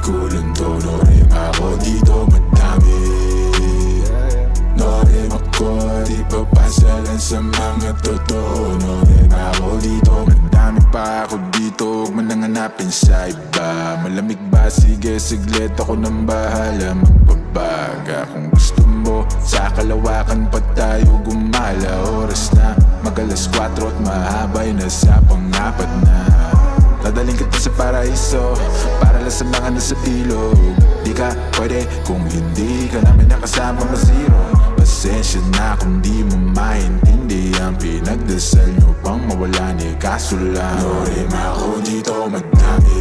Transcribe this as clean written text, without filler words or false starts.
kulang to. No rin ako dito madami. No rin ako di papasalan sa mga totoo. No rin ako dito madami pa ako dito. Huwag man lang hanapin sa iba. Malamig ba? Sige saglit ako nang bahala magbabaga. Kung gusto mo sa kalawakan pa tayo gumala. Oras na mag-alas 4 at mahabay na sa pang-apat na. Dadaling kita sa paraiso para lasalangan na sa ilog. Di ka pwede kung hindi ka namin nakasama ma-zero. Pasensya na kung di mo maintindihan. Pinagdasal nyo pang mawala ni kaso lang. No rin ako dito madami.